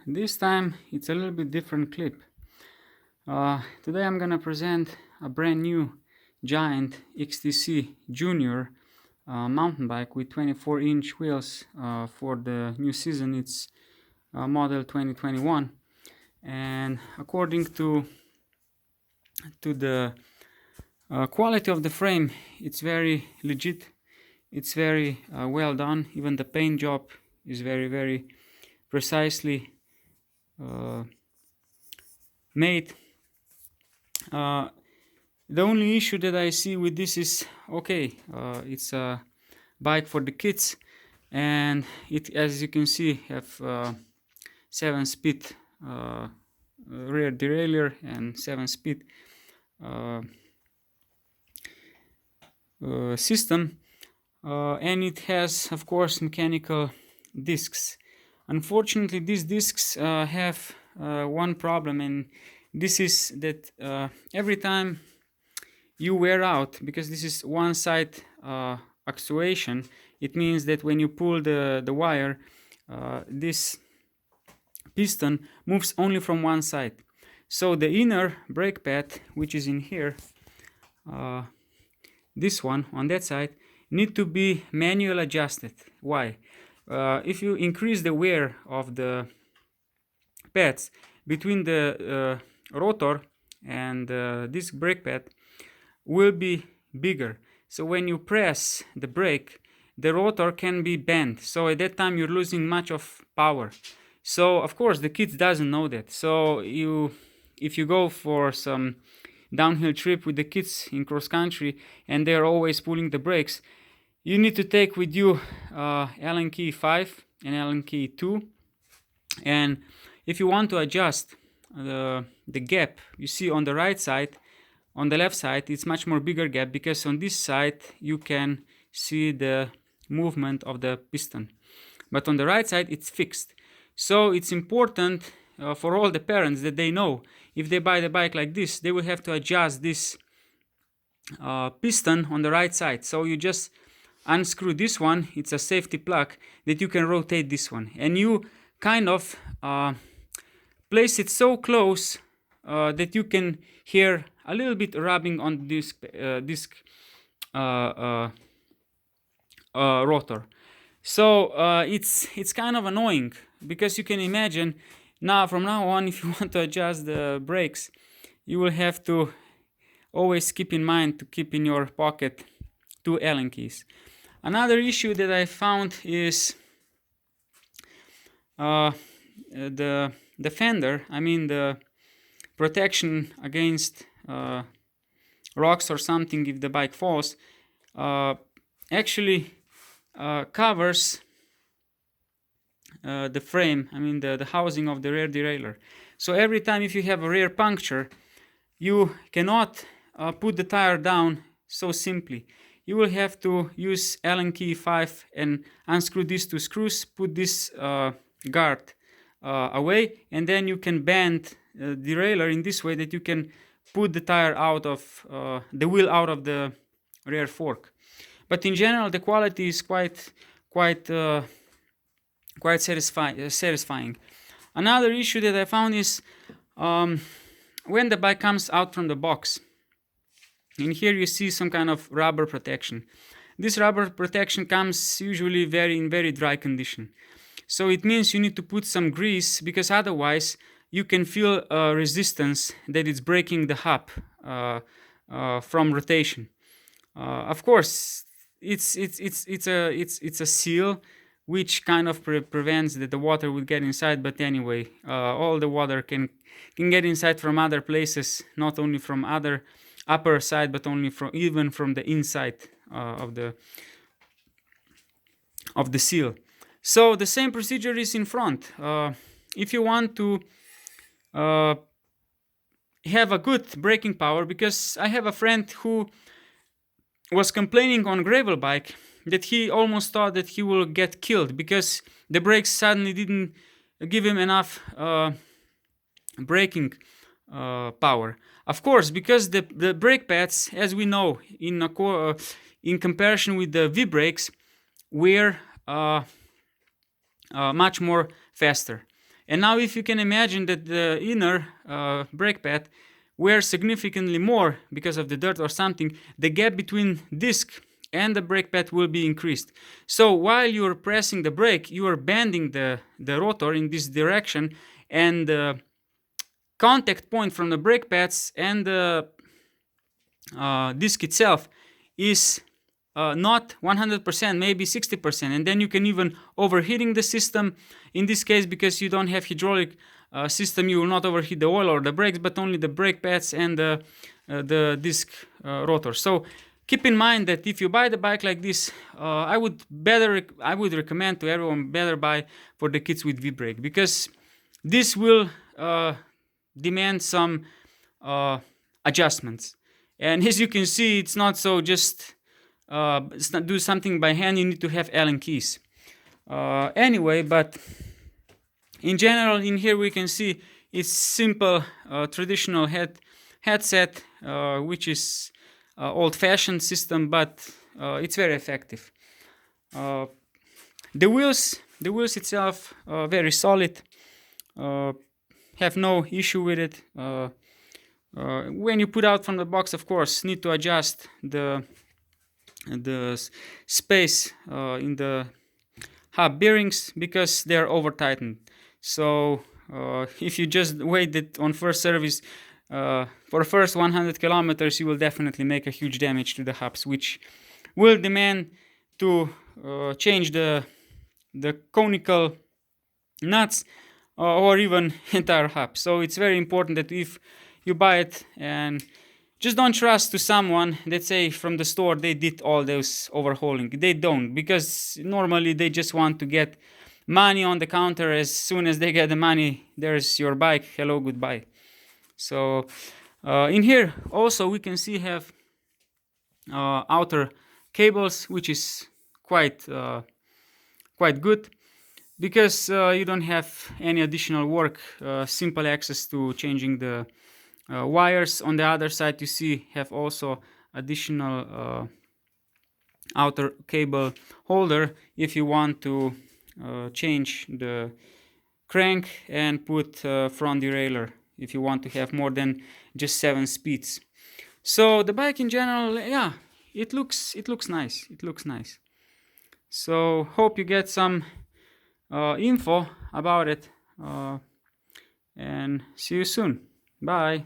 This time it's a little bit different clip. Today I'm gonna present a brand new giant XTC Junior mountain bike with 24-inch wheels for the new season. It's model 2021, and according to the quality of the frame, it's very legit. It's very well done. Even the paint job is very precisely made. The only issue that I see with this is, it's a bike for the kids, and it, as you can see, have 7-speed rear derailleur and 7-speed system, and it has, of course, mechanical discs. Unfortunately, these discs have one problem, and this is that every time you wear out, because this is one side actuation, it means that when you pull the wire, this piston moves only from one side. So the inner brake pad, which is in here, this one on that side, need to be manual adjusted. Why? If you increase the wear of the pads between the rotor and this brake pad will be bigger. So when you press the brake, the rotor can be bent. So at that time you're losing much of power. So of course the kids doesn't know that. So if you go for some downhill trip with the kids in cross country and they're always pulling the brakes, you need to take with you Allen key 5 and Allen key 2. And if you want to adjust the gap, you see on the right side, on the left side, it's much more bigger gap, because on this side you can see the movement of the piston. But on the right side, it's fixed. So it's important for all the parents that they know, if they buy the bike like this, they will have to adjust this piston on the right side. So you just unscrew this one. It's a safety plug that you can rotate this one, and you kind of place it so close that you can hear a little bit rubbing on this disc rotor. So it's kind of annoying, because you can imagine now, from now on, if you want to adjust the brakes, you will have to always keep in mind to keep in your pocket 2 Allen keys. Another issue that I found is the fender, I mean the protection against rocks or something if the bike falls, actually covers the frame, I mean the housing of the rear derailleur. So every time if you have a rear puncture, you cannot put the tire down so simply. You will have to use Allen key 5 and unscrew these 2 screws, put this guard away, and then you can bend the derailleur in this way that you can put the tire out of the wheel out of the rear fork. But in general, the quality is quite satisfying. Another issue that I found is when the bike comes out from the box. And here you see some kind of rubber protection. This rubber protection comes usually in very dry condition. So it means you need to put some grease, because otherwise you can feel resistance that it's breaking the hub from rotation. Of course, it's a seal which kind of prevents that the water will get inside. But anyway, all the water can get inside from other places, not only from other upper side, but even from the inside of the seal. So the same procedure is in front. If you want to have a good braking power, because I have a friend who was complaining on gravel bike that he almost thought that he will get killed because the brakes suddenly didn't give him enough braking power. Of course, because the brake pads, as we know, in comparison with the V brakes, wear much more faster. And now if you can imagine that the inner brake pad wears significantly more because of the dirt or something, the gap between disc and the brake pad will be increased. So while you're pressing the brake, you are bending the rotor in this direction, and the contact point from the brake pads and the disc itself is not 100%, maybe 60%, and then you can even overheating the system. In this case, because you don't have hydraulic system, you will not overheat the oil or the brakes, but only the brake pads and the disc rotor. So keep in mind that if you buy the bike like this, I would recommend to everyone better buy for the kits with V-brake, because this will demand some adjustments. And as you can see, it's not so just do something by hand. You need to have Allen keys. Anyway, but in general, in here we can see it's simple traditional headset, which is old-fashioned system, but it's very effective. The wheels itself very solid. Have no issue with it. When you put out from the box, of course, need to adjust the space in the hub bearings, because they're over tightened. So if you just wait it on first service for the first 100 kilometers, you will definitely make a huge damage to the hubs, which will demand to change the conical nuts or even entire hub. So it's very important that if you buy it, and just don't trust to someone that say from the store they did all those overhauling. They don't, because normally they just want to get money on the counter. As soon as they get the money, there's your bike, hello, goodbye. So in here also we can see have outer cables, which is quite good, because you don't have any additional work, simple access to changing the wires. On the other side, you see have also additional outer cable holder if you want to change the crank and put front derailleur if you want to have more than just 7 speeds. So the bike in general, yeah, it looks nice. It looks nice. So hope you get some info about it, and see you soon. Bye.